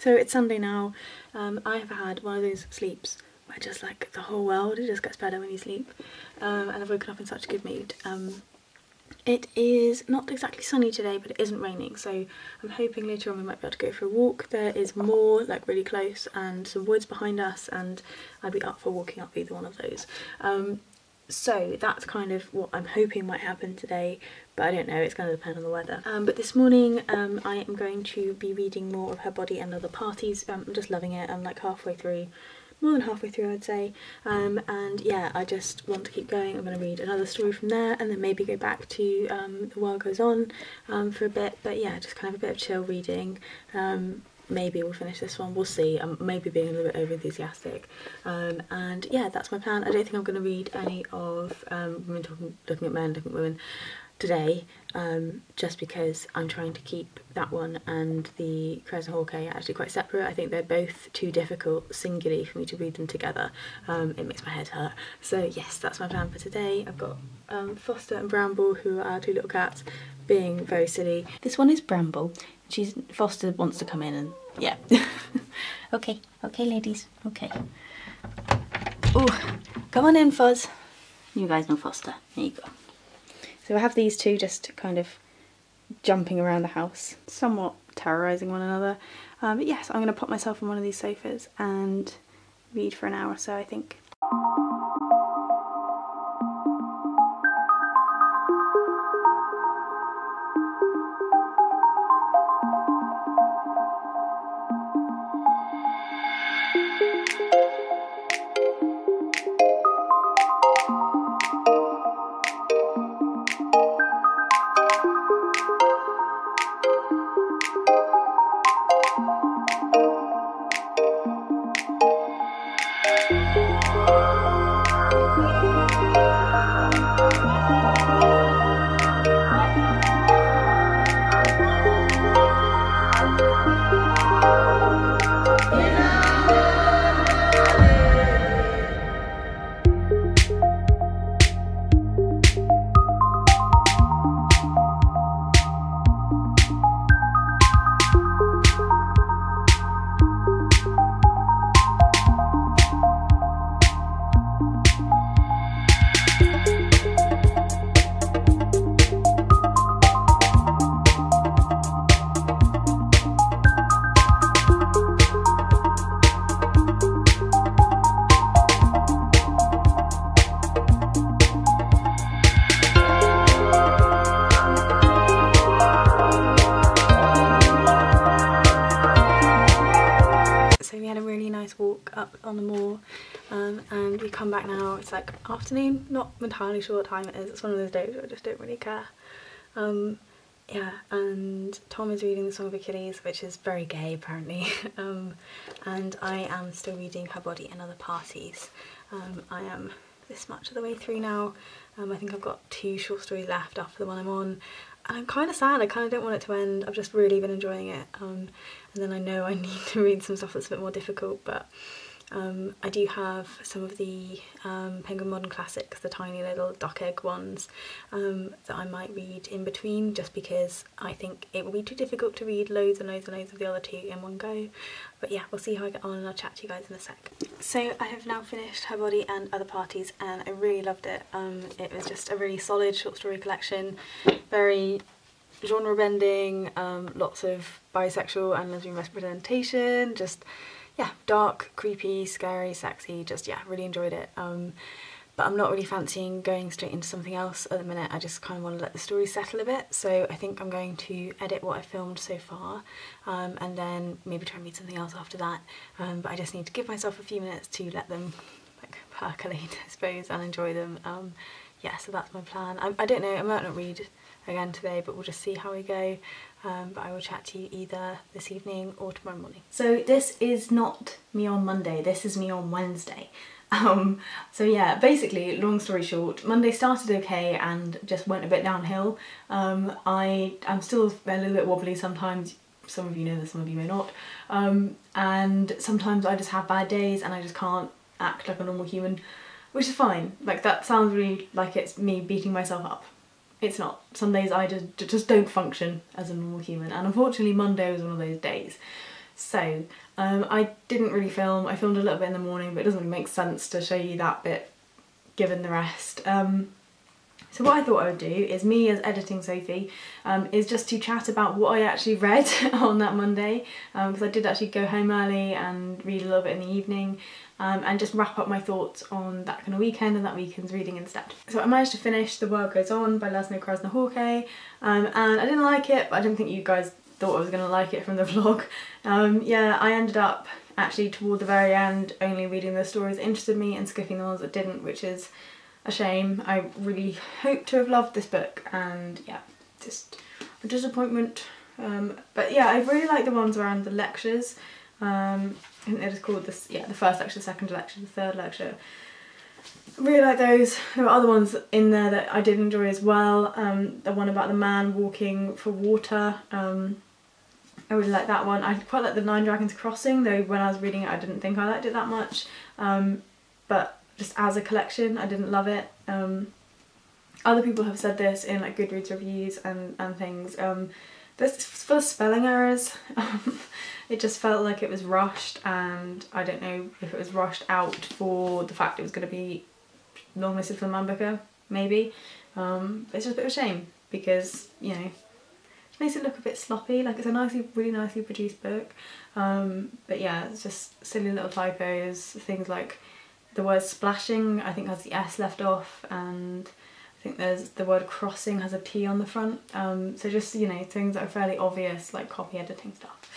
So it's Sunday now. I have had one of those sleeps where just like the whole world, it just gets better when you sleep. And I've woken up in such a good mood. It is not exactly sunny today, but it isn't raining, so I'm hoping later on we might be able to go for a walk. There is more like really close and some woods behind us, and I'd be up for walking up either one of those. So that's kind of what I'm hoping might happen today, but I don't know, it's going to depend on the weather. But this morning I am going to be reading more of Her Body and Other Parties. I'm just loving it. I'm like halfway through, more than halfway through I'd say, and yeah, I just want to keep going. I'm going to read another story from there and then maybe go back to The World Goes On for a bit, but yeah, just kind of a bit of chill reading. Maybe we'll finish this one, we'll see. I'm maybe being a little bit over enthusiastic, and yeah, that's my plan. I don't think I'm going to read any of Women Looking at Men, Looking at Women today, just because I'm trying to keep that one and the Crows and Hawkeye actually quite separate. I think they're both too difficult singularly for me to read them together. It makes my head hurt. So yes, that's my plan for today. I've got Foster and Bramble, who are our two little cats, being very silly. This one is Bramble. Foster wants to come in and yeah. Okay, ladies, okay. Oh, come on in, Fuzz. You guys know Foster. There you go. So I have these two just kind of jumping around the house, somewhat terrorising one another. But yes, I'm going to pop myself on one of these sofas and read for an hour or so, I think. Walk up on the moor, and we come back now. It's like afternoon, not entirely sure what time it is. It's one of those days where I just don't really care. Yeah, and Tom is reading the Song of Achilles, which is very gay apparently. And I am still reading Her Body and Other Parties. I am this much of the way through now. I think I've got 2 short stories left after the one I'm on. And I'm kind of sad, I kind of don't want it to end. I've just really been enjoying it. And then I know I need to read some stuff that's a bit more difficult, but I do have some of the Penguin Modern Classics, the tiny little duck egg ones, that I might read in between, just because I think it will be too difficult to read loads and loads and loads of the other 2 in one go. But yeah, we'll see how I get on and I'll chat to you guys in a sec. So I have now finished Her Body and Other Parties and I really loved it. It was just a really solid short story collection, very genre bending, lots of bisexual and lesbian representation, just yeah, dark, creepy, scary, sexy, just yeah, really enjoyed it. But I'm not really fancying going straight into something else at the minute. I just kind of want to let the story settle a bit, so I think I'm going to edit what I filmed so far, and then maybe try and read something else after that. But I just need to give myself a few minutes to let them like percolate, I suppose, and enjoy them. Yeah, so that's my plan. I don't know, I might not read again today, but we'll just see how we go. But I will chat to you either this evening or tomorrow morning. So this is not me on Monday, this is me on Wednesday. So yeah, basically, long story short, Monday started okay and just went a bit downhill. I'm still a little bit wobbly sometimes. Some of you know this, some of you may not. And sometimes I just have bad days and I just can't act like a normal human, which is fine. Like, that sounds really like it's me beating myself up. It's not. Some days I just don't function as a normal human, and unfortunately Monday was one of those days. So, I didn't really film. I filmed a little bit in the morning, but it doesn't really make sense to show you that bit given the rest. So what I thought I would do is, me as editing Sophie, is just to chat about what I actually read on that Monday, because I did actually go home early and read a little bit in the evening, and just wrap up my thoughts on that kind of weekend and that weekend's reading instead. So I managed to finish The World Goes On by Laszlo Krasznahorkai, and I didn't like it, but I didn't think you guys thought I was going to like it from the vlog. Yeah, I ended up actually toward the very end only reading the stories that interested me and skipping the ones that didn't, which is a shame. I really hoped to have loved this book, and yeah, just a disappointment. But yeah, I really like the ones around the lectures. I think they're just called this, yeah, the first lecture, the second lecture, the third lecture. I really like those. There were other ones in there that I did enjoy as well. The one about the man walking for water, I really like that one. I quite like the Nine Dragons Crossing, though when I was reading it I didn't think I liked it that much. But just as a collection, I didn't love it. Other people have said this in like Goodreads reviews and things. This is full of spelling errors. It just felt like it was rushed, and I don't know if it was rushed out for the fact it was going to be long-listed for the Man Booker, maybe. It's just a bit of a shame because, you know, it makes it look a bit sloppy. Like, it's a really nicely produced book. But yeah, it's just silly little typos, things like the word splashing I think has the S left off, and I think there's the word crossing has a T on the front. So just, you know, things that are fairly obvious, like copy editing stuff.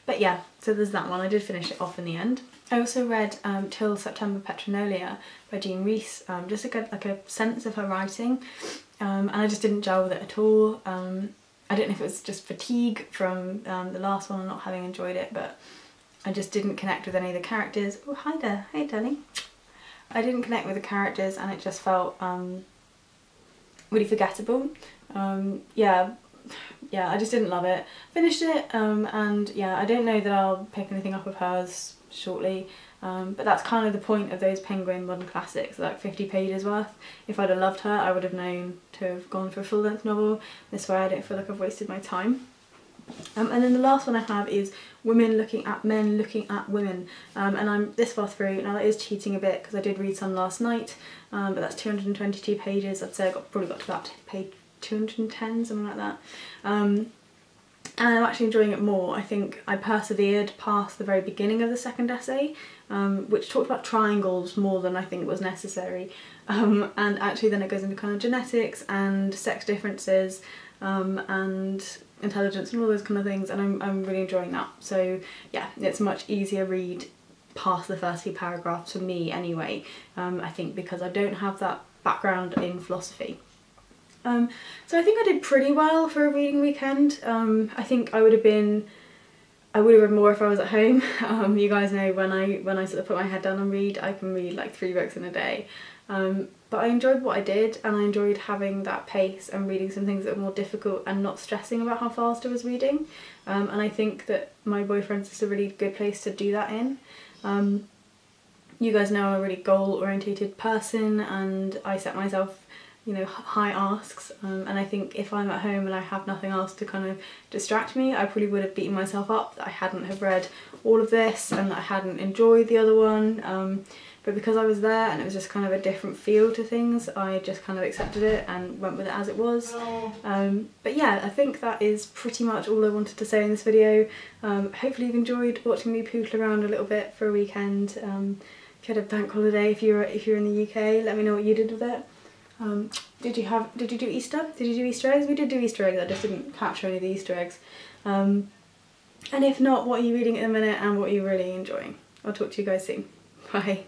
But yeah, so there's that one. I did finish it off in the end. I also read Till September Petronalia by Jean Rhys, just to get like a sense of her writing, and I just didn't gel with it at all. I don't know if it was just fatigue from the last one and not having enjoyed it, but I just didn't connect with any of the characters. Oh, hi there. Hey, darling. I didn't connect with the characters, and it just felt really forgettable. Yeah, I just didn't love it. Finished it, and yeah, I don't know that I'll pick anything up of hers shortly, but that's kind of the point of those Penguin Modern Classics, like 50 pages worth. If I'd have loved her, I would have known to have gone for a full-length novel. This way I don't feel like I've wasted my time. And then the last one I have is Women Looking at Men Looking at Women, and I'm this far through. Now that is cheating a bit because I did read some last night, but that's 222 pages. I'd say I probably got to about page 210, something like that. And I'm actually enjoying it more. I think I persevered past the very beginning of the second essay, which talked about triangles more than I think was necessary, and actually then it goes into kind of genetics and sex differences, and intelligence and all those kind of things, and I'm really enjoying that. So yeah, it's a much easier read past the first few paragraphs for me anyway, I think, because I don't have that background in philosophy. So I think I did pretty well for a reading weekend. I think I would have read more if I was at home. You guys know when I sort of put my head down and read, I can read like 3 books in a day. But I enjoyed what I did, and I enjoyed having that pace and reading some things that were more difficult and not stressing about how fast I was reading. And I think that my boyfriend's is a really good place to do that in. You guys know I'm a really goal-orientated person, and I set myself, you know, high asks, and I think if I'm at home and I have nothing else to kind of distract me, I probably would have beaten myself up that I hadn't have read all of this and that I hadn't enjoyed the other one. But because I was there and it was just kind of a different feel to things, I just kind of accepted it and went with it as it was. But yeah, I think that is pretty much all I wanted to say in this video. Hopefully you've enjoyed watching me poodle around a little bit for a weekend. If you had a bank holiday, if you're in the UK, let me know what you did with it. Did you do Easter? Did you do Easter eggs? We did do Easter eggs, I just didn't capture any of the Easter eggs. And if not, what are you reading at the minute and what are you really enjoying? I'll talk to you guys soon. Bye.